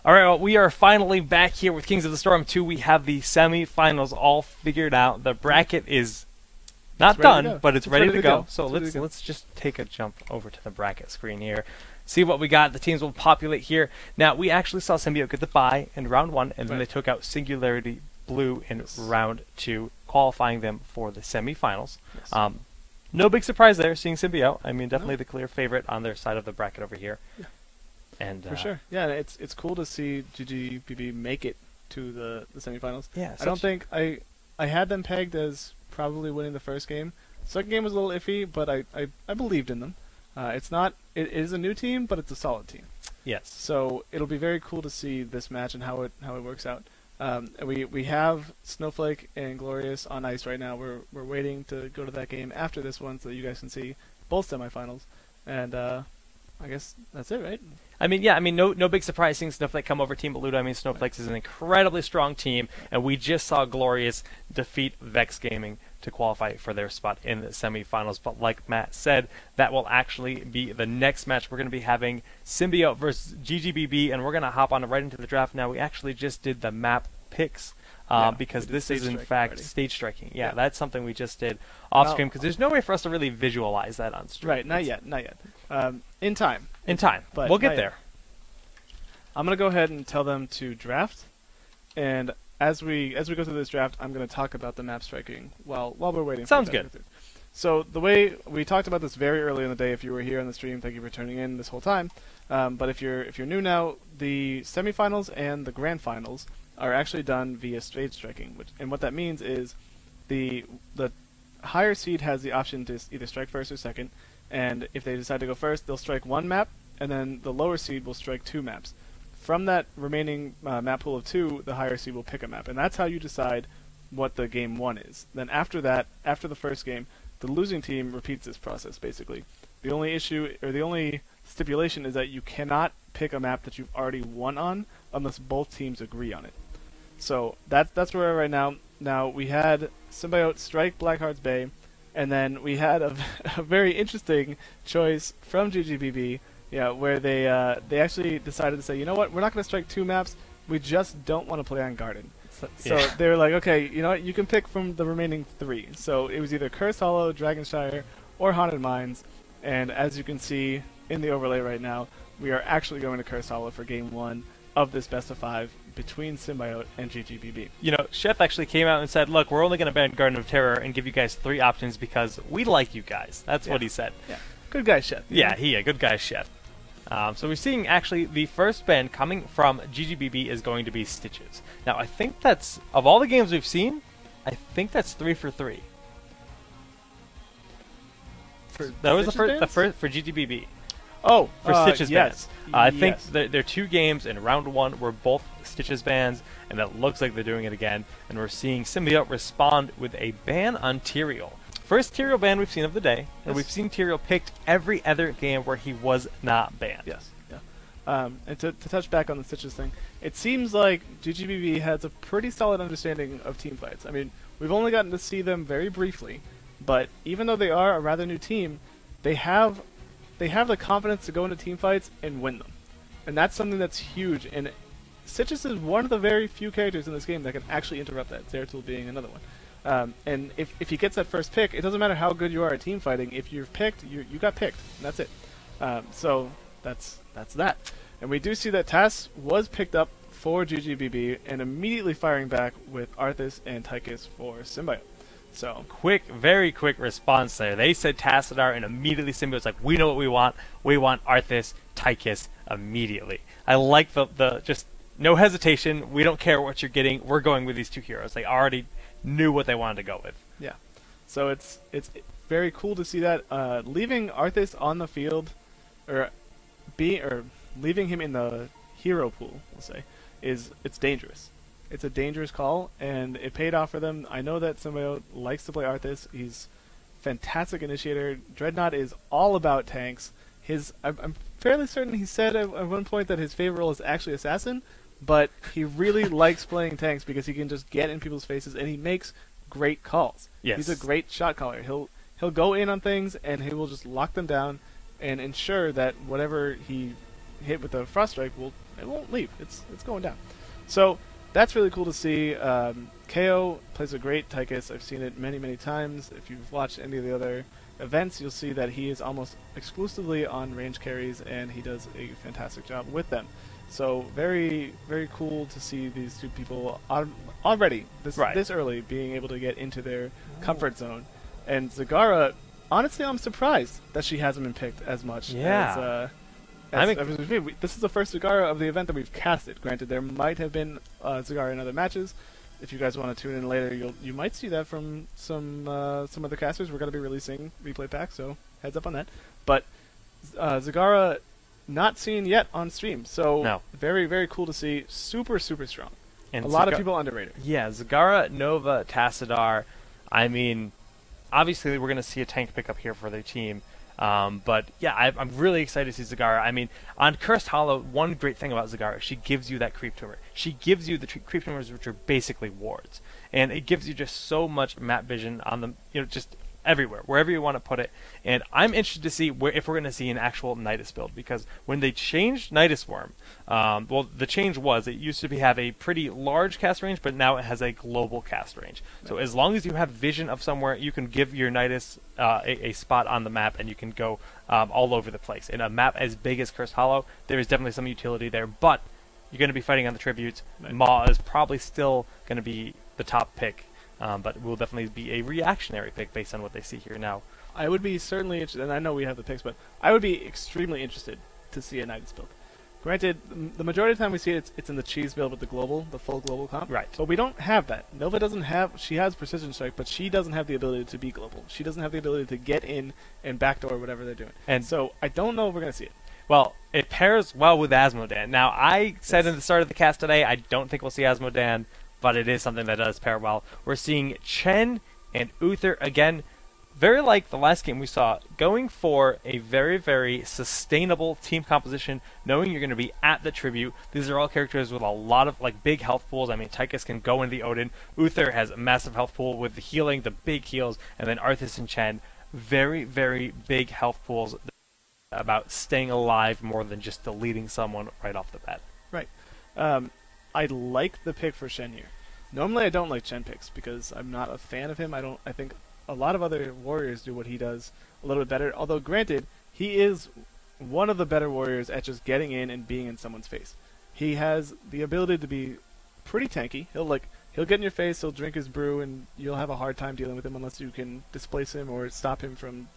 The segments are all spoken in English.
All right, well, we are finally back here with Kings of the Storm 2. We have the semifinals all figured out. The bracket is not done, but it's ready to go. So let's just take a jump over to the bracket screen here. See what we got. The teams will populate here. Now, we actually saw Symbiote get the bye in round 1, and then they took out Singularity Blue in round 2, qualifying them for the semifinals. Yes. No big surprise there, seeing Symbiote. I mean, definitely the clear favorite on their side of the bracket over here. Yeah. And for sure. Yeah, it's cool to see GGBB make it to the semifinals. Yeah, I don't think I had them pegged as probably winning the first game. Second game was a little iffy, but I believed in them. It is a new team, but it's a solid team. Yes. So it'll be very cool to see this match and how it works out. We have Snowflake and Glorious on ice right now. We're waiting to go to that game after this one so that you guys can see both semifinals. And I guess that's it, right? I mean, yeah. I mean, no big surprise seeing Snowflake come over Team Baluto. I mean, Snowflake is an incredibly strong team, and we just saw Glorious defeat Vex Gaming to qualify for their spot in the semifinals. But like Matt said, that will actually be the next match. We're going to be having Symbiote versus GGBB, and we're going to hop on right into the draft now. We actually just did the map picks. Because this is in fact stage striking. Yeah, that's something we just did off screen because there's no way for us to really visualize that on stream. Right, not yet. In time. But we'll get there. I'm gonna go ahead and tell them to draft, and as we go through this draft, I'm gonna talk about the map striking while we're waiting. Sounds good. So the way we talked about this very early in the day, if you were here on the stream, thank you for tuning in this whole time. But if you're new now, the semifinals and the grand finals are actually done via stage striking, and what that means is the higher seed has the option to either strike first or second, and if they decide to go first, they'll strike one map, and then the lower seed will strike 2 maps. From that remaining map pool of 2, the higher seed will pick a map, and that's how you decide what the game 1 is. Then after that, after the first game, the losing team repeats this process basically. The only issue, or the only stipulation, is that you cannot pick a map that you've already won on unless both teams agree on it. So that's where we're right now. Now we had Symbiote strike Blackheart's Bay, and then we had a very interesting choice from GGBB, where they actually decided to say, you know what, we're not going to strike 2 maps. We just don't want to play on Garden. So they were like, okay, you know what, you can pick from the remaining 3. So it was either Cursed Hollow, Dragonshire, or Haunted Mines. And as you can see in the overlay right now, we are actually going to Cursed Hollow for game 1 of this best of 5 between Symbiote and GGBB. You know, Chef actually came out and said, look, we're only going to ban Garden of Terror and give you guys 3 options because we like you guys. That's what he said. Yeah. Good guy, Chef. Yeah, good guy, Chef. So we're seeing actually the first ban coming from GGBB is going to be Stitches. Now, I think that's, of all the games we've seen, I think that's 3 for 3. That was the first for GGBB. Oh, for Stitches yes. bans. I think there are 2 games in round 1 where both Stitches bans, and that looks like they're doing it again. And we're seeing Symbiote respond with a ban on Tyrael. First Tyrael ban we've seen of the day, and we've seen Tyrael picked every other game where he was not banned. Yes, yeah. And to touch back on the Stitches thing, it seems like GGBB has a pretty solid understanding of team fights. I mean, we've only gotten to see them very briefly, but even though they are a rather new team, they have the confidence to go into team fights and win them. And that's something that's huge. And Stitches is one of the very few characters in this game that can actually interrupt that, Zeratul being another one. And if he gets that first pick, it doesn't matter how good you are at team fighting. If you're picked, you got picked. And that's it. So that's that. And we do see that Tass was picked up for GGBB and immediately firing back with Arthas and Tychus for Symbiote. So very quick response there. They said Tassadar, and immediately Symbiote's like, we know what we want. We want Arthas, Tychus immediately. I like the just no hesitation. We don't care what you're getting. We're going with these 2 heroes. They already knew what they wanted to go with. Yeah. So it's very cool to see that. Leaving Arthas on the field, or leaving him in the hero pool, we'll say, it's dangerous. It's a dangerous call, and it paid off for them. I know that Symbiote likes to play Arthas. He's fantastic initiator. Dreadnought is all about tanks. I'm fairly certain he said at one point that his favorite role is actually Assassin, but he really likes playing tanks because he can just get in people's faces, and he makes great calls. Yes. He's a great shot caller. He'll go in on things, and he will just lock them down and ensure that whatever he hit with the Frost Strike, it won't leave. It's going down. So that's really cool to see. KO plays a great Tychus. I've seen it many, many times. If you've watched any of the other events, you'll see that he is almost exclusively on range carries, and he does a fantastic job with them. So very, very cool to see these two people already this early being able to get into their comfort zone. And Zagara, honestly, I'm surprised that she hasn't been picked as much. Yeah. This is the first Zagara of the event that we've casted. Granted, there might have been Zagara in other matches. If you guys want to tune in later, you might see that from some other casters. We're going to be releasing replay packs, so heads up on that. But Zagara, not seen yet on stream, so very, very cool to see. Super, super strong. And a lot of people underrated. Yeah, Zagara, Nova, Tassadar. I mean, obviously we're going to see a tank pickup here for their team. But yeah, I'm really excited to see Zagara. I mean, on Cursed Hollow, one great thing about Zagara, she gives you that creep tumor. She gives you the creep tumors, which are basically wards, and it gives you just so much map vision on them. Just everywhere, wherever you want to put it. And I'm interested to see if we're going to see an actual Nidus build, because when they changed Nidus Worm, well, the change was it used to have a pretty large cast range, but now it has a global cast range. So as long as you have vision of somewhere, you can give your Nidus a spot on the map, and you can go all over the place. In a map as big as Cursed Hollow, there is definitely some utility there, but you're going to be fighting on the tributes. Maw is probably still going to be the top pick. But will definitely be a reactionary pick based on what they see here now. I would be certainly interested, and I know we have the picks, but I would be extremely interested to see a Nidus build. Granted, the majority of the time we see it's in the cheese build with the full global comp. Right. But we don't have that. Nova doesn't have, she has Precision Strike, but she doesn't have the ability to be global. She doesn't have the ability to get in and backdoor whatever they're doing. And so I don't know if we're going to see it. Well, it pairs well with Asmodan. Now, I said in the start of the cast today, I don't think we'll see Asmodan, but it is something that does pair well. We're seeing Chen and Uther again, very like the last game we saw, going for a very, very sustainable team composition, knowing you're going to be at the tribute. These are all characters with a lot of big health pools. I mean, Tychus can go into the Odin. Uther has a massive health pool with the healing, the big heals, and then Arthas and Chen, very, very big health pools about staying alive more than just deleting someone right off the bat. Right. I like the pick for Shen here. Normally I don't like Chen picks because I'm not a fan of him. I think a lot of other warriors do what he does a little bit better. Although granted, he is one of the better warriors at just getting in and being in someone's face. He has the ability to be pretty tanky. He'll get in your face, he'll drink his brew, and you'll have a hard time dealing with him unless you can displace him or stop him from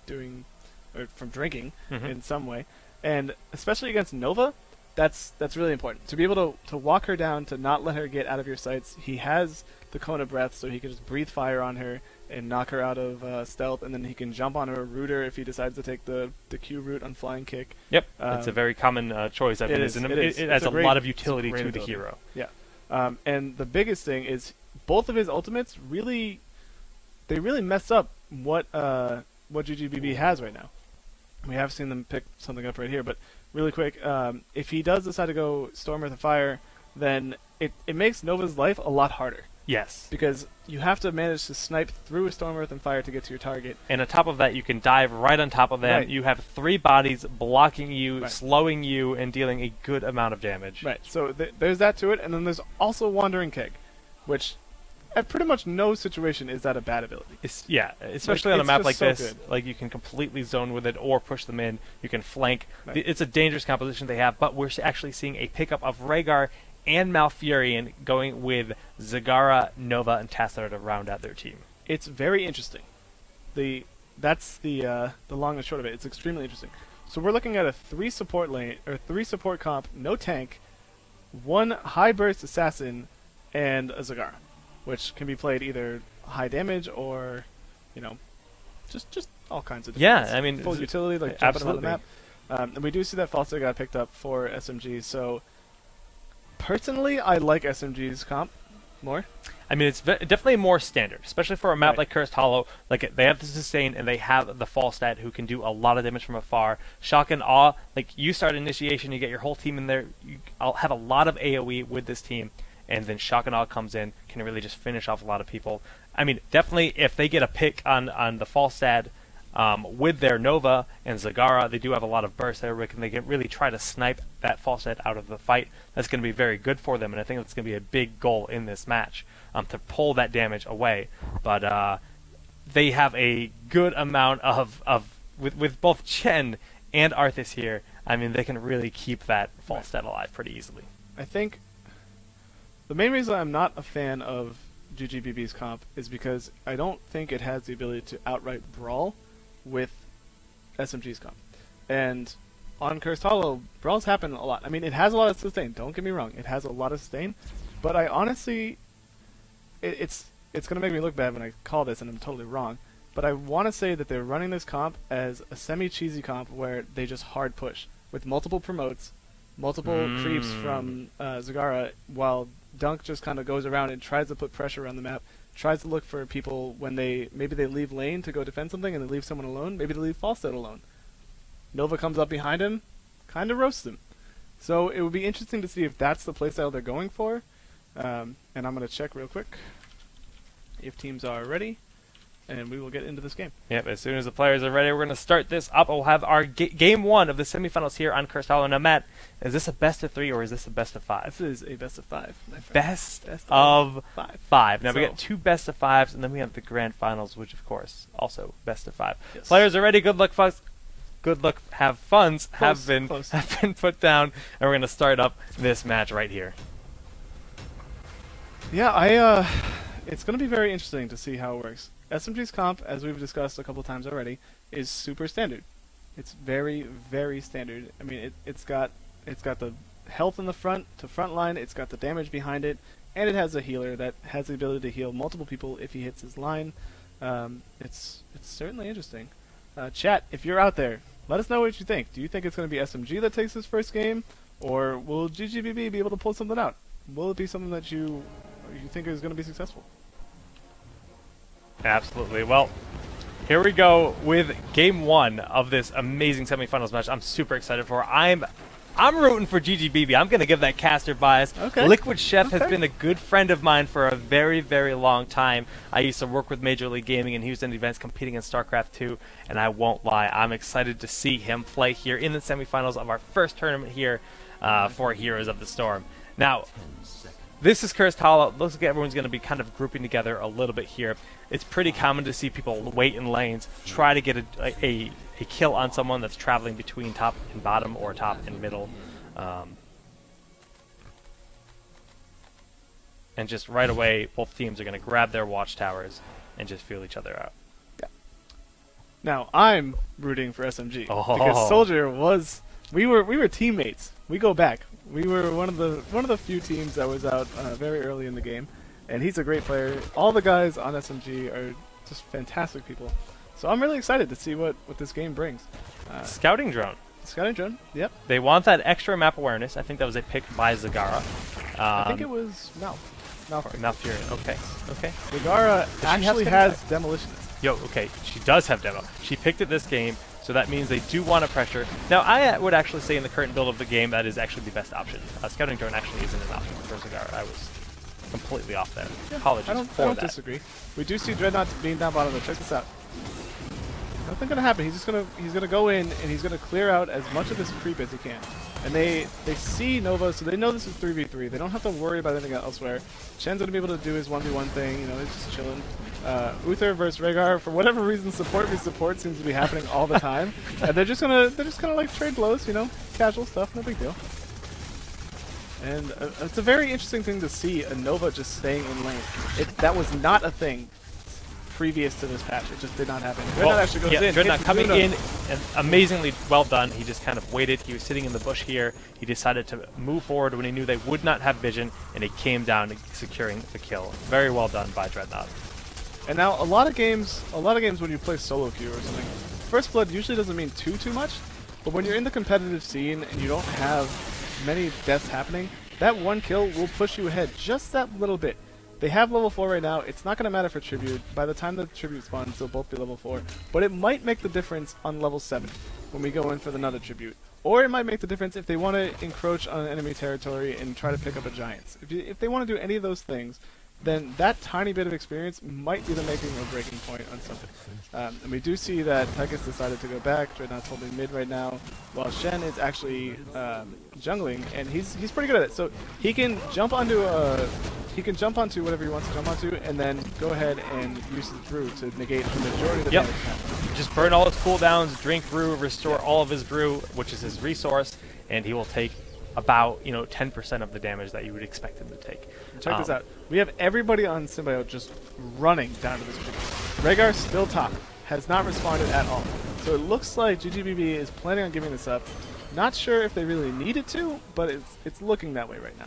drinking in some way. And especially against Nova, that's really important. To be able to walk her down, to not let her get out of your sights. He has the Cone of Breath, so he can just breathe fire on her and knock her out of stealth, and then he can jump on her rooter if he decides to take the Q route on flying kick. Yep, it's a very common choice. It has a lot of utility to the hero. Yeah, and the biggest thing is both of his ultimates really mess up what GGBB has right now. We have seen them pick something up right here, but really quick, if he does decide to go Storm, Earth, and Fire, then it makes Nova's life a lot harder. Yes. Because you have to manage to snipe through a Storm, Earth, and Fire to get to your target. And on top of that, you can dive right on top of them. Right. You have 3 bodies blocking you, slowing you, and dealing a good amount of damage. Right, so there's that to it, and then there's also Wandering Keg, which at pretty much no situation is that a bad ability. Especially on a map like this. You can completely zone with it or push them in. You can flank. Right. It's a dangerous composition they have, but we're actually seeing a pickup of Rhaegar and Malfurion going with Zagara, Nova, and Tassadar to round out their team. It's very interesting. That's the long and short of it. It's extremely interesting. So we're looking at a 3 support lane or 3 support comp, no tank, 1 high burst assassin, and a Zagara, which can be played either high damage or, just all kinds of different I mean, full utility, like jumping around the map. And we do see that Falster got picked up for SMG, so personally, I like SMG's comp more. I mean, it's definitely more standard, especially for a map like Cursed Hollow. They have the sustain, and they have the Falstad, who can do a lot of damage from afar. Shock and Awe, you start initiation, you get your whole team in there. I'll have a lot of AoE with this team, and then Shock and Awe comes in, can really just finish off a lot of people. I mean, definitely, if they get a pick on the Falstad, With their Nova and Zagara, they do have a lot of burst there, and they can really try to snipe that false set out of the fight. That's going to be very good for them, and I think that's going to be a big goal in this match, to pull that damage away. But they have a good amount with both Chen and Arthas here. I mean, they can really keep that false set alive pretty easily. I think the main reason I'm not a fan of GGBB's comp is because I don't think it has the ability to outright brawl with SMG's comp. And on Cursed Hollow, brawls happen a lot. I mean, it has a lot of sustain, don't get me wrong. It has a lot of sustain, but I honestly... It's going to make me look bad when I call this, and I'm totally wrong, but I want to say that they're running this comp as a semi-cheesy comp where they just hard push with multiple promotes, multiple creeps from Zagara, while Dunk just kind of goes around and tries to put pressure around the map, tries to look for people when maybe they leave lane to go defend something and they leave someone alone, maybe they leave Falstad alone. Nova comes up behind him, kind of roasts him. So it would be interesting to see if that's the playstyle they're going for. And I'm going to check real quick if teams are ready, and we will get into this game. Yep, as soon as the players are ready, we're going to start this up. We'll have our game one of the semifinals here on Cursed Hollow. Now, Matt, is this a best of 3 or is this a best of 5? This is a best of 5. Best of 5. Now, so we got 2 best of 5s, and then we have the grand finals, which, of course, also best of 5. Yes. Players are ready. Good luck, folks. Good luck. Have funds Close, have been put down, and we're going to start up this match right here. Yeah, it's going to be very interesting to see how it works. SMG's comp, as we've discussed a couple times already, is super standard. It's very, very standard. I mean, it's got the health in the front to front line, it's got the damage behind it, and it has a healer that has the ability to heal multiple people if he hits his line. It's certainly interesting. Chat, if you're out there, let us know what you think. Do you think it's going to be SMG that takes this first game, or will GGBB be able to pull something out? Will it be something that you think is going to be successful? Absolutely. Well, here we go with game 1 of this amazing semifinals match. I'm super excited for. I'm rooting for GGBB. I'm going to give that caster bias. Okay. Liquid Chef has been a good friend of mine for a very, very long time. I used to work with Major League Gaming in Houston events competing in StarCraft 2, and I won't lie, I'm excited to see him play here in the semifinals of our first tournament here for Heroes of the Storm. Now, this is Cursed Hollow. Looks like everyone's going to be kind of grouping together a little bit here. It's pretty common to see people wait in lanes, try to get a kill on someone that's traveling between top and bottom or top and middle. And just right away, both teams are going to grab their watchtowers and just feel each other out. Yeah. Now, I'm rooting for SMG because Soldier was... We were teammates. We go back. We were one of the few teams that was out very early in the game, and he's a great player. All the guys on SMG are just fantastic people. So I'm really excited to see what this game brings. Scouting drone. Scouting drone. Yep. They want that extra map awareness. I think that was a pick by Zagara. I think it was Malfurion. Okay. Okay. Zagara actually has Demolitionist. Yo. Okay. She does have demo. She picked it this game. So that means they do want to pressure. Now, I would actually say in the current build of the game, that is actually the best option. Scouting drone actually isn't an option for Zagara. I was completely off there. Yeah, apologies I don't disagree. We do see Dreadnought being down bottom, though. Check this out. Nothing gonna happen. He's gonna go in and he's gonna clear out as much of this creep as he can. And they see Nova, so they know this is 3v3. They don't have to worry about anything elsewhere. Chen's gonna be able to do his 1v1 thing. You know, he's just chilling. Uther versus Rhaegar, for whatever reason, support v support seems to be happening all the time. And they're just gonna like trade blows, you know, casual stuff, no big deal. And it's a very interesting thing to see a Nova just staying in lane. That was not a thing previous to this patch. It just did not happen. Dreadnought actually goes in. Dreadnought coming in, and amazingly well done. He just kind of waited. He was sitting in the bush here. He decided to move forward when he knew they would not have vision, and he came down securing the kill. Very well done by Dreadnought. And now a lot of games when you play solo queue or something, First Blood usually doesn't mean too much, but when you're in the competitive scene and you don't have many deaths happening, that one kill will push you ahead just that little bit. They have level 4 right now. It's not going to matter for Tribute. By the time the Tribute spawns, they'll both be level 4. But it might make the difference on level 7 when we go in for another Tribute. Or it might make the difference if they want to encroach on enemy territory and try to pick up a Giants. If they want to do any of those things, then that tiny bit of experience might be the making or breaking point on something. And we do see that Tychus decided to go back. Dreadnought's holding mid right now, while Shen is actually jungling, and he's pretty good at it. So he can jump onto whatever he wants to jump onto, and then go ahead and use his brew to negate the majority of the damage. Just burn all his cooldowns, drink brew, restore all of his brew, which is his resource, and he will take about 10% of the damage that you would expect him to take. Check this out. We have everybody on Symbiote just running down to this tree. Rhaegar still top, has not responded at all. So it looks like GGBB is planning on giving this up. Not sure if they really needed to, but it's looking that way right now.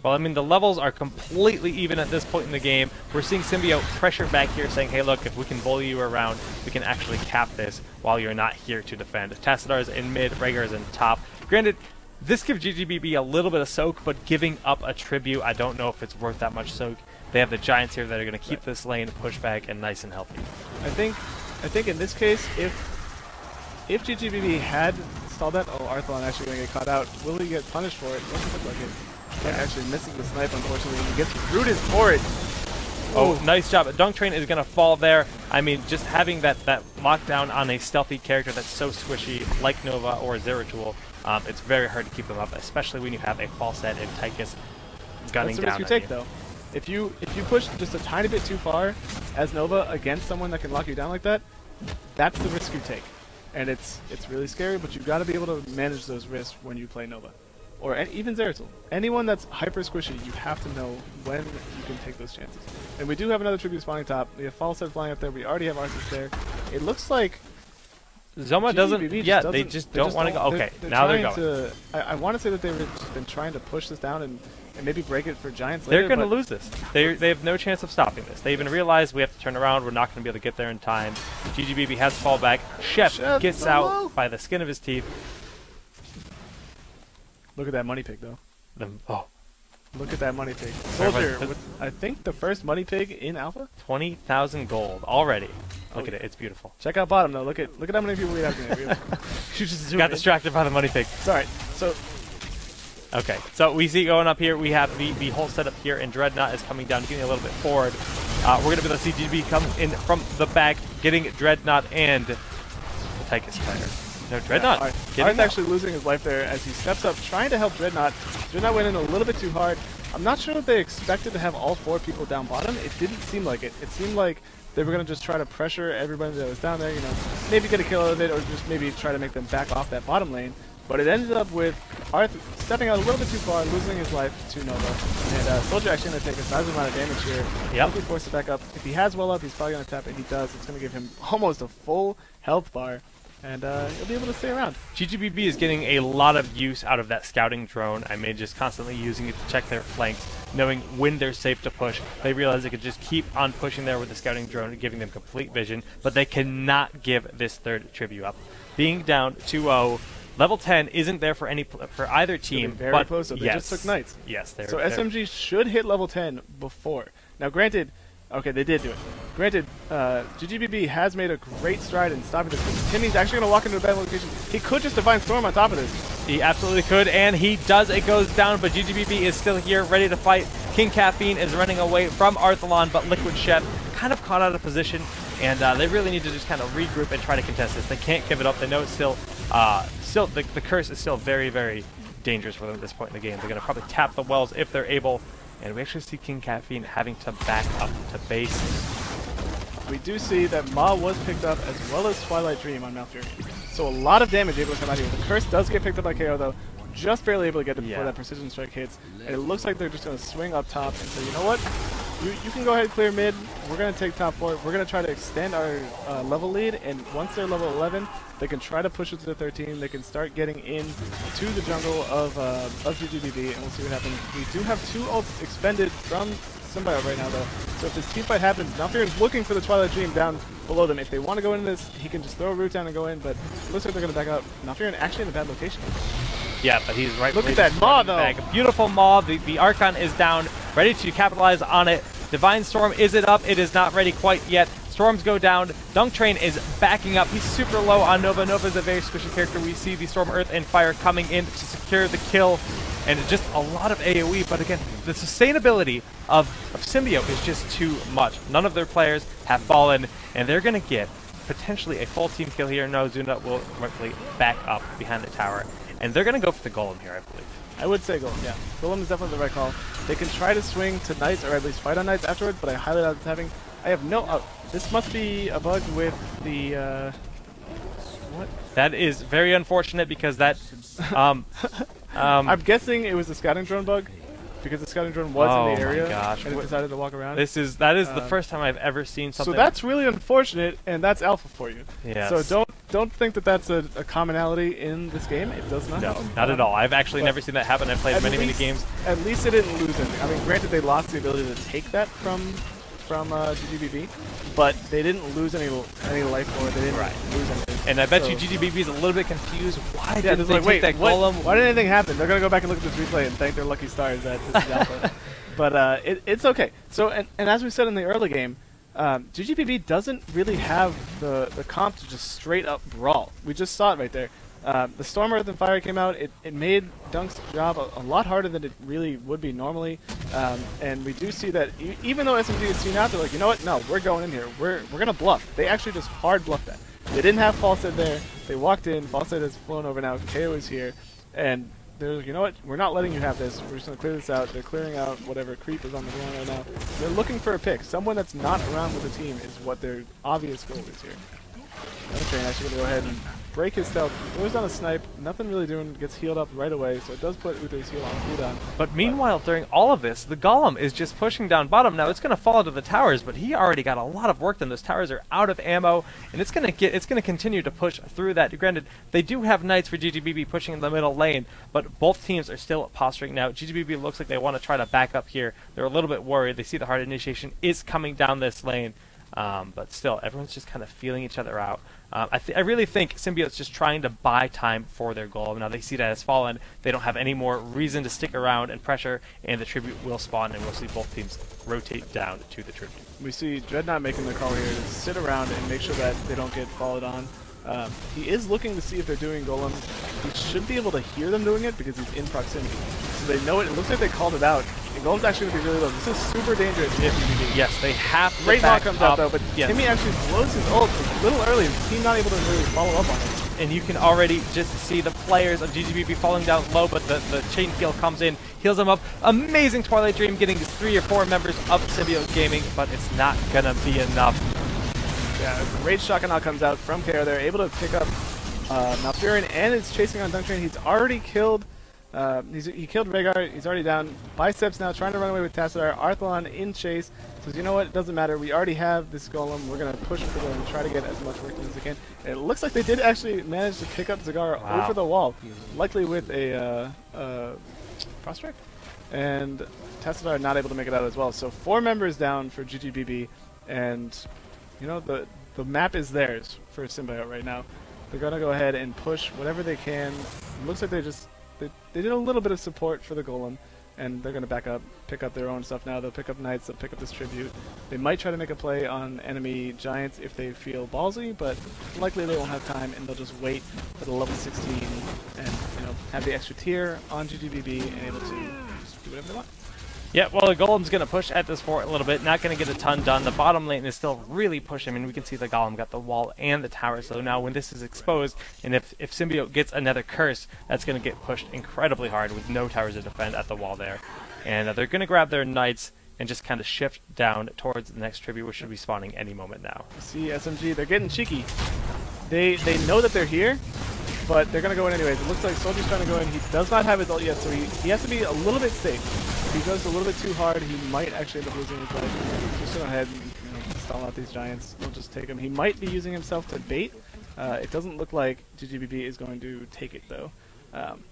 Well, I mean, the levels are completely even at this point in the game. We're seeing Symbiote pressure back here saying, hey, look, if we can bully you around, we can actually cap this while you're not here to defend. Tassadar's in mid, Rhaegar's in top. Granted, this gives GGBB a little bit of soak, but giving up a tribute, I don't know if it's worth that much soak. They have the Giants here that are going to keep this lane push back and nice and healthy. I think in this case, if GGBB had stalled that, Arthlon actually going to get caught out. Will he get punished for it? Doesn't look like it. Actually missing the snipe, unfortunately, and he gets rooted for it. Oh, nice job. Dunk Train is going to fall there. I mean, just having that lockdown on a stealthy character that's so squishy, like Nova or Zeratul, it's very hard to keep them up, especially when you have a Falset and Tychus gunning down. That's the risk you take, though. If you push just a tiny bit too far as Nova against someone that can lock you down like that, that's the risk you take. And it's really scary, but you've got to be able to manage those risks when you play Nova. Or even Zeratul. Anyone that's hyper squishy, you have to know when you can take those chances. And we do have another tribute spawning top. We have Falset flying up there. We already have Arthas there. It looks like Zoma doesn't. Yeah, they just don't want to go. Okay, now they're going. I want to say that they've just been trying to push this down and maybe break it for Giants later. They're going to lose this. They have no chance of stopping this. They even realize we have to turn around. We're not going to be able to get there in time. GGBB has to fall back. Chef gets out by the skin of his teeth. Look at that money pig, though. Look at that money pig. Soldier with, I think, the first money pig in Alpha? 20,000 gold already. Look at it. It's beautiful. Check out bottom, though. Look at how many people we have in there. You just got distracted by the money pig. Sorry. Okay, so we see going up here, we have the whole setup here, and Dreadnought is coming down, getting a little bit forward. We're going to be able to see GGB come in from the back, getting Dreadnought and the Tychus player. No, Dreadnought. Art's actually losing his life there as he steps up, trying to help Dreadnought. Dreadnought went in a little bit too hard. I'm not sure if they expected to have all 4 people down bottom. It didn't seem like it. It seemed like they were going to just try to pressure everybody that was down there, maybe get a kill out of it, or just maybe try to make them back off that bottom lane. But it ended up with Arth stepping out a little bit too far, losing his life to Nova. And Soldier actually going to take a sizable amount of damage here. Yep. He'll be forced to back up. If he has well up, he's probably going to tap it. He does. It's going to give him almost a full health bar. And he'll be able to stay around. GGBB is getting a lot of use out of that scouting drone. I mean, just constantly using it to check their flanks, knowing when they're safe to push. They realize they could just keep on pushing there with the scouting drone, giving them complete vision, but they cannot give this third tribute up. Being down 2-0, level 10 isn't there for either team. Very close. They just took Knights. Yes, so SMG should hit level 10 before. Now, granted. Okay, they did do it. Granted, GGBB has made a great stride in stopping this. Timmy's actually going to walk into a bad location. He could just Divine Storm on top of this. He absolutely could, and he does. It goes down, but GGBB is still here, ready to fight. King Caffeine is running away from Arthalon, but Liquid Chef kind of caught out of position, and they really need to just kind of regroup and try to contest this. They can't give it up. They know it's still the curse is still very, very dangerous for them at this point in the game. They're going to probably tap the wells if they're able. And we actually see King Caffeine having to back up to base. We do see that Ma was picked up as well as Twilight Dream on Malfurion. So a lot of damage able to come out here. The curse does get picked up by KO though. Just barely able to get it before that precision strike hits. And it looks like they're just going to swing up top and say, you know what? You can go ahead and clear mid. We're going to take top 4. We're going to try to extend our level lead. And once they're level 11, they can try to push it to the 13. They can start getting in to the jungle of GGBB, and we'll see what happens. We do have 2 ults expended from Symbiote right now, though. So if this team fight happens, Malfurion's looking for the Twilight Dream down below them. If they want to go into this, he can just throw a root down and go in, but it looks like they're going to back out. Malfurion actually in a bad location. Yeah, but he's right. Look at that Maw, though. Back. A beautiful Maw. The Archon is down, ready to capitalize on it. Divine Storm, is it up? It is not ready quite yet. Storms go down. Dunk Train is backing up. He's super low on Nova. Nova's a very squishy character. We see the Storm, Earth, and Fire coming in to secure the kill. and just a lot of AoE, but again, the sustainability of Symbiote is just too much. None of their players have fallen, and they're going to get potentially a full team kill here. No, Zuna will rightfully back up behind the tower, and they're going to go for the Golem here, I believe. I would say Golem, yeah. Golem is definitely the right call. They can try to swing to Knights, or at least fight on Knights afterwards, but I highly doubt it's happening. I have no... Oh, this must be a bug with the... what? That is very unfortunate because that... I'm guessing it was a scouting drone bug, because the scouting drone was in the area, gosh. and it decided to walk around. That is the first time I've ever seen something... So that's really unfortunate, and that's alpha for you. Yes. So don't think that that's a commonality in this game. It does not happen. Not at all. I've actually never seen that happen. I've played many games. At least they didn't lose anything. I mean, granted, they lost the ability to take that from GGBB, but they didn't lose any life or they didn't lose anything. And I bet you GGBB is a little bit confused. Why didn't they take that Golem? Why didn't anything happen? They're going to go back and look at this replay and thank their lucky stars that this is alpha. But it's okay. So, and as we said in the early game, GGBB doesn't really have the comp to just straight up brawl. We just saw it right there. The Storm, Earth, and Fire came out. It made Dunk's job a lot harder than it really would be normally. And we do see that even though SMG is seen out, they're like, you know what? No, we're going in here. We're going to bluff. They actually just hard bluffed that. They didn't have Falsehead there. They walked in. Falsehead has flown over now. KO is here. And they're like, you know what? We're not letting you have this. We're just going to clear this out. They're clearing out whatever creep is on the ground right now. They're looking for a pick. Someone that's not around with the team is what their obvious goal is here. Okay, actually going to go ahead and break his stealth. Goes on a snipe. Nothing really doing. Gets healed up right away, so it does put Uther's heal on cooldown. But meanwhile, during all of this, the Golem is just pushing down bottom. Now it's going to fall into the towers, but he already got a lot of work done. Those towers are out of ammo, and it's going to continue to push through that. Granted, they do have Knights for GGBB pushing in the middle lane, but both teams are still posturing now. GGBB looks like they want to try to back up here. They're a little bit worried. They see the hard initiation is coming down this lane. But still, everyone's just kind of feeling each other out. I really think Symbiote's just trying to buy time for their goal. Now they see that it's fallen. They don't have any more reason to stick around and pressure, and the Tribute will spawn, and we'll see both teams rotate down to the Tribute. We see Dreadnought making the call here to sit around and make sure that they don't get followed on. He is looking to see if they're doing Golem. He should be able to hear them doing it because he's in proximity. So they know it. It looks like they called it out. And Golem's actually going to be really low. This is super dangerous. Yes, they have to Great knock comes out though, but yes. Timmy actually blows his ult a little early. His team not able to really follow up on it. And you can already just see the players of GGBB falling down low, but the chain kill comes in, heals them up. Amazing Twilight Dream getting 3 or 4 members of Symbiote Gaming, but it's not going to be enough. Yeah, a great shotgun out comes out from KO. They're able to pick up Malfurion and is chasing on Dunktrain. He's already killed. He killed Rhaegar. He's already down. Biceps now trying to run away with Tassadar. Arthalon in chase. Says, you know what? It doesn't matter. We already have this Golem. We're going to push for them and try to get as much work done as they can. And it looks like they did actually manage to pick up Zagara over the wall, likely with a prospect. And Tassadar not able to make it out as well. So 4 members down for GGBB, and you know the map is theirs for Symbiote right now. They're gonna go ahead and push whatever they can. It looks like they did a little bit of support for the Golem, and they're gonna back up, pick up their own stuff now. They'll pick up Knights, they'll pick up this Tribute. They might try to make a play on enemy Giants if they feel ballsy, but likely they won't have time, and they'll just wait for the level 16 and have the extra tier on GGBB and able to just do whatever they want. Yeah, well, the Golem's going to push at this fort a little bit, not going to get a ton done. The bottom lane is still really pushing. I mean, we can see the Golem got the wall and the tower, so now when this is exposed, and if Symbiote gets another curse, that's going to get pushed incredibly hard with no towers to defend at the wall there. And they're going to grab their Knights and just kind of shift down towards the next Tribute, which should be spawning any moment now. See, SMG, they're getting cheeky. They know that they're here, but they're going to go in anyways. It looks like Soldier's trying to go in. He does not have his ult yet, so he has to be a little bit safe. If he goes a little bit too hard, he might actually end up losing his life. Just go ahead and stall out these Giants. We'll just take him. He might be using himself to bait. It doesn't look like GGBB is going to take it, though.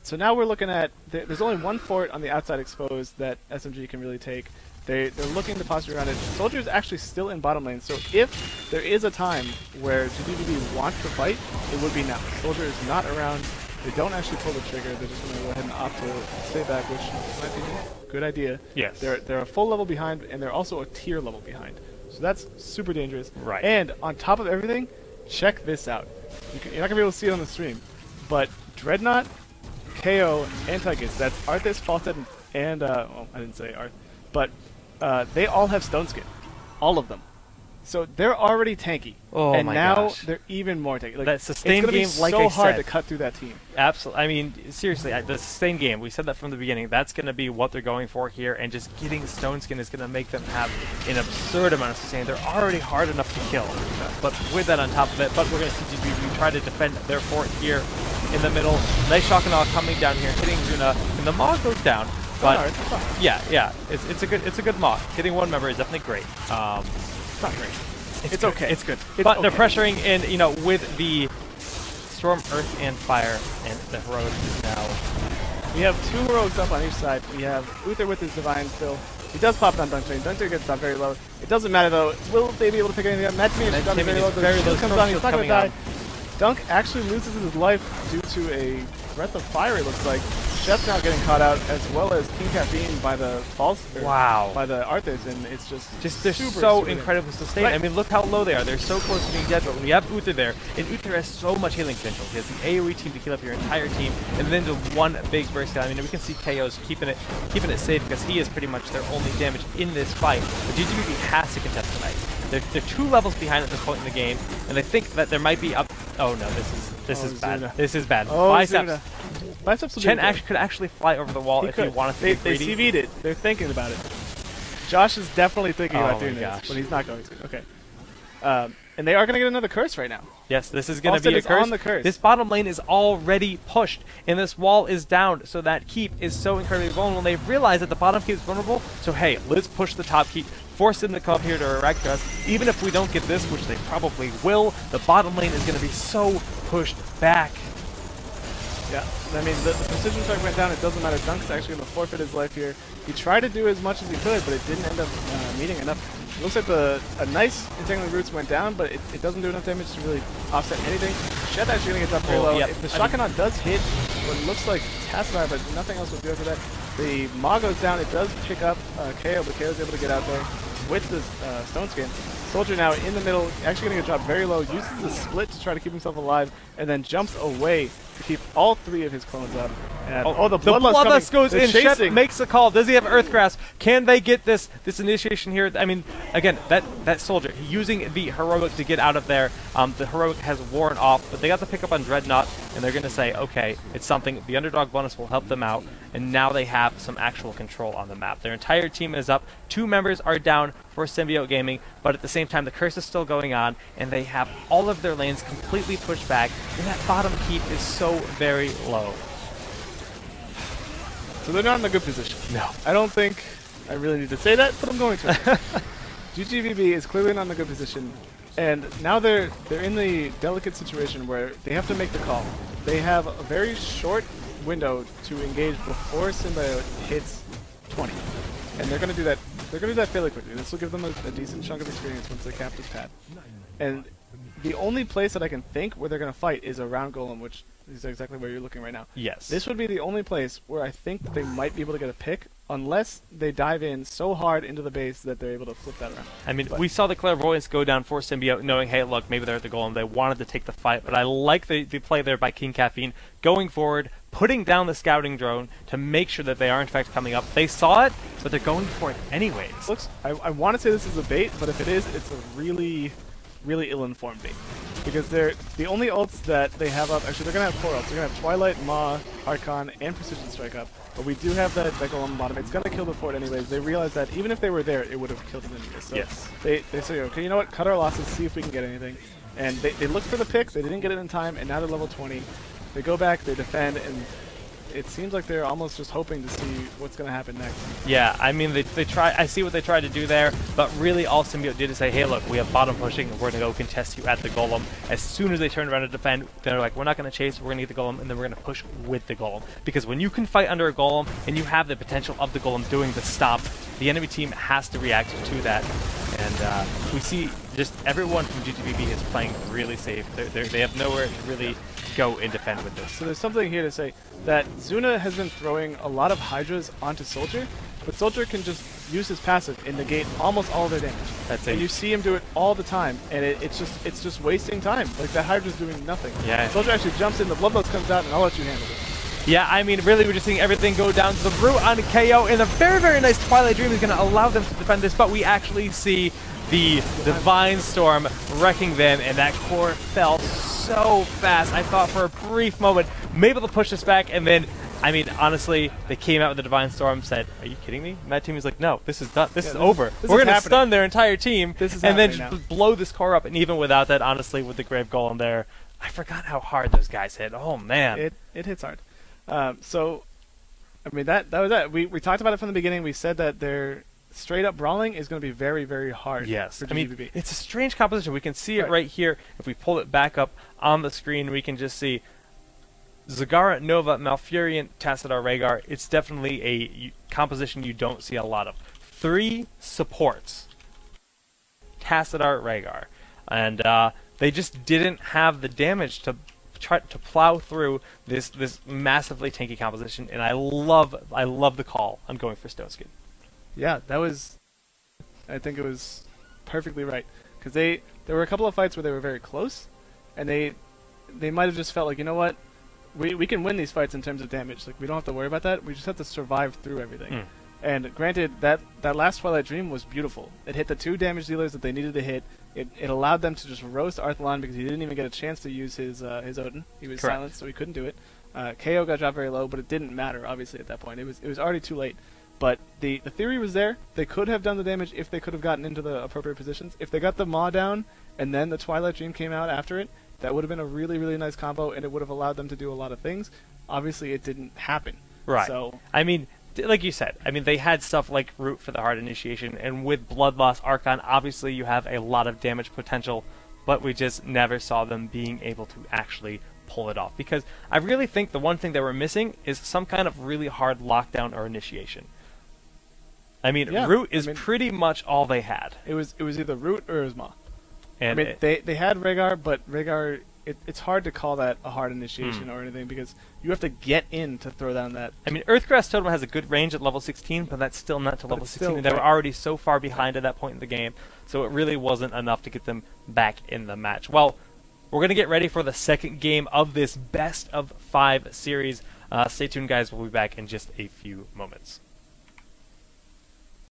So now we're looking at... There's only one fort on the outside exposed that SMG can really take. They're looking to posture around it. Soldier's actually still in bottom lane, so if there is a time where GGBB wants to fight, it would be now. Soldier is not around. They don't actually pull the trigger. They're just going to go ahead and opt to stay back, which might be a good idea. Yes. They're a full level behind, and they're also a tier level behind. So that's super dangerous. Right. And on top of everything, check this out. You're not going to be able to see it on the stream, but Dreadnought, KO, and Tychus. That's Arthas, Falstad, and well, I didn't say Arth, but they all have Stone Skin. All of them. So they're already tanky, and now they're even more tanky. Like, that sustained game, it's gonna be so hard to cut through that team. Absolutely. I mean, seriously, the sustained game. We said that from the beginning. That's going to be what they're going for here, and just getting Stone Skin is going to make them have an absurd amount of sustain. They're already hard enough to kill, but with that on top of it. But we're going to see GGBB try to defend their fort here in the middle. Nice shock and awe coming down here, hitting Zuna, and the Maw goes down. But yeah, it's a good Maw. Hitting one member is definitely great. It's not great. It's okay. It's good. But they're pressuring in, you know, with the Storm, Earth, and Fire, and the Heroics now. We have 2 Heroics up on each side. We have Uther with his Divine still. He does pop down Dunk Chain. Dunk Chain gets down very low. It doesn't matter though. Will they be able to pick anything up? Mad Timmy is down very low. The shield comes down. He's not going to die. Dunk actually loses his life due to a Breath of Fire, it looks like. Chef's now getting caught out, as well as King Caffeine by the by the Arthas, and it's just they're so incredibly sustained. I mean, look how low they are. They're so close to being dead, but when you have Uther there, and Uther has so much healing potential. He has the AoE team to heal up your entire team, and then the one big burst down. I mean, we can see KO's keeping it safe because he is pretty much their only damage in this fight. But GGBB has to contest tonight. They're 2 levels behind at this point in the game, and they think that there might be up. Oh no, this is bad. Zuna. This is bad. Oh, Biceps. Biceps Chen could actually fly over the wall if he wanted to be greedy. They CV'd it. They're thinking about it. Josh is definitely thinking about doing this, but he's not going to. Okay. And they are going to get another curse right now. Yes, this is going to be a curse. On the curse. This bottom lane is already pushed, and this wall is down, so that keep is so incredibly vulnerable. And they've realized that the bottom keep is vulnerable, so hey, let's push the top keep. Force them to come here to erect us. Even if we don't get this, which they probably will, the bottom lane is going to be so pushed back. Yeah, I mean, the precision strike went down. It doesn't matter. Dunk's actually going to forfeit his life here. He tried to do as much as he could, but it didn't end up meeting enough. It looks like a nice Entangling Roots went down, but it doesn't do enough damage to really offset anything. Shed actually going to get dropped very low. If the Shotgun does hit what looks like Tassadar, but nothing else will do after that. The Maw goes down. It does pick up KO, but KO's able to get out there with the Stone Skin. Soldier now in the middle, actually going to get dropped very low, uses the split to try to keep himself alive, and then jumps away to keep all 3 of his clones up. And the Bloodlust goes in. Shed makes a call. Does he have Earth Grasp? Can they get this initiation here? I mean, again, that soldier using the heroic to get out of there. The heroic has worn off, but they got the pick up on Dreadnought, and they're going to say, okay, it's something. The underdog bonus will help them out, and now they have some actual control on the map. Their entire team is up. 2 members are down for Symbiote Gaming, but at the same time, the curse is still going on, and they have all of their lanes completely pushed back, and that bottom keep is so very low. So they're not in a good position. No. I don't think I really need to say that, but I'm going to. GGBB is clearly not in a good position, and now they're in the delicate situation where they have to make the call. They have a very short window to engage before Symbiote hits 20. And they're going to do that. They're going to do that fairly quickly. This will give them a decent chunk of experience once they cap this pad. And the only place that I can think where they're going to fight is around Golem, which is exactly where you're looking right now. Yes. This would be the only place where I think that they might be able to get a pick, unless they dive in so hard into the base that they're able to flip that around. I mean, we saw the Clairvoyance go down for Symbiote, knowing, hey, look, maybe they're at the Golem. They wanted to take the fight, but I like the play there by King Caffeine, going forward, putting down the scouting drone to make sure that they are, in fact, coming up. They saw it, but they're going for it anyways. Looks, I want to say this is a bait, but if it is, it's a really ill-informed bait. Because they're the only ults that they have up. Actually, they're going to have 4 ults. They're going to have Twilight, Maw, Archon, and Precision Strike up. But we do have that Golem bottom. It's going to kill the fort anyways. They realize that even if they were there, it would have killed it anyways. So yes. They say, okay, you know what? Cut our losses, see if we can get anything. And they looked for the pick. They didn't get it in time, and now they're level 20. They go back, they defend, and it seems like they're almost just hoping to see what's going to happen next. Yeah, I mean, they try. I see what they tried to do there, but really all Symbiote did is say, hey, look, we have bottom pushing, and we're going to go contest you at the Golem. As soon as they turned around to defend, they're like, we're not going to chase, we're going to get the Golem, and then we're going to push with the Golem. Because when you can fight under a Golem, and you have the potential of the Golem doing the stop, the enemy team has to react to that. And we see just everyone from GGBB is playing really safe. They have nowhere to really go and defend with this. So there's something here to say that Zuna has been throwing a lot of Hydras onto Soldier, but Soldier can just use his passive and negate almost all of their damage. That's it. And you see him do it all the time, and it's just wasting time. Like that Hydra's doing nothing. Yeah. Soldier actually jumps in, the Bloodlust comes out, and I'll let you handle it. Yeah, I mean, really, we're just seeing everything go down to the root on KO, and a very, very nice Twilight Dream is going to allow them to defend this, but we actually see the Divine Storm wrecking them, and that core fell so fast. I thought for a brief moment, maybe they'll push this back, and then, I mean, honestly, they came out with the Divine Storm, said, "Are you kidding me?" Mad Team was like, "No, this is done. This is over. We're going to stun their entire team, and then just blow this core up." And even without that, honestly, with the Grave Golem there, I forgot how hard those guys hit. Oh, man. It hits hard. So, I mean, that was that. We talked about it from the beginning. We said that their straight-up brawling is going to be very, very hard for GGBB. I mean, it's a strange composition. We can see it right here. If we pull it back up on the screen, we can just see Zagara, Nova, Malfurion, Tassadar, Rhaegar. It's definitely a composition you don't see a lot of. 3 supports. Tassadar, Rhaegar. And they just didn't have the damage to try to plow through this massively tanky composition, and I love the call on going for Stone Skin. Yeah, that was, I think it was perfectly right, because there were a couple of fights where they were very close, and they might have just felt like, you know what, we can win these fights in terms of damage. Like, we don't have to worry about that. We just have to survive through everything. And granted, that last Twilight Dream was beautiful. It hit the 2 damage dealers that they needed to hit. It allowed them to just roast Arthalon because he didn't even get a chance to use his Odin. He was silenced, so he couldn't do it. KO got dropped very low, but it didn't matter, obviously, at that point. It was already too late. But the theory was there. They could have done the damage if they could have gotten into the appropriate positions. If they got the Maw down and then the Twilight Dream came out after it, that would have been a really, really nice combo, and it would have allowed them to do a lot of things. Obviously, it didn't happen. Right. So, I mean, like you said, I mean, they had stuff like Root for the hard initiation, and with Bloodloss Archon, obviously you have a lot of damage potential, but we just never saw them being able to actually pull it off. Because I really think the one thing that we're missing is some kind of really hard lockdown or initiation. I mean, Root is pretty much all they had. It was either Root or it was Maw. And I mean, they had Rhaegar, but Rhaegar, it's hard to call that a hard initiation or anything, because you have to get in to throw down that. I mean, Earthgrass Totem has a good range at level 16, but that's still not to level 16. They were already so far behind at that point in the game, so it really wasn't enough to get them back in the match. Well, we're going to get ready for the second game of this best of 5 series. Stay tuned, guys. We'll be back in just a few moments.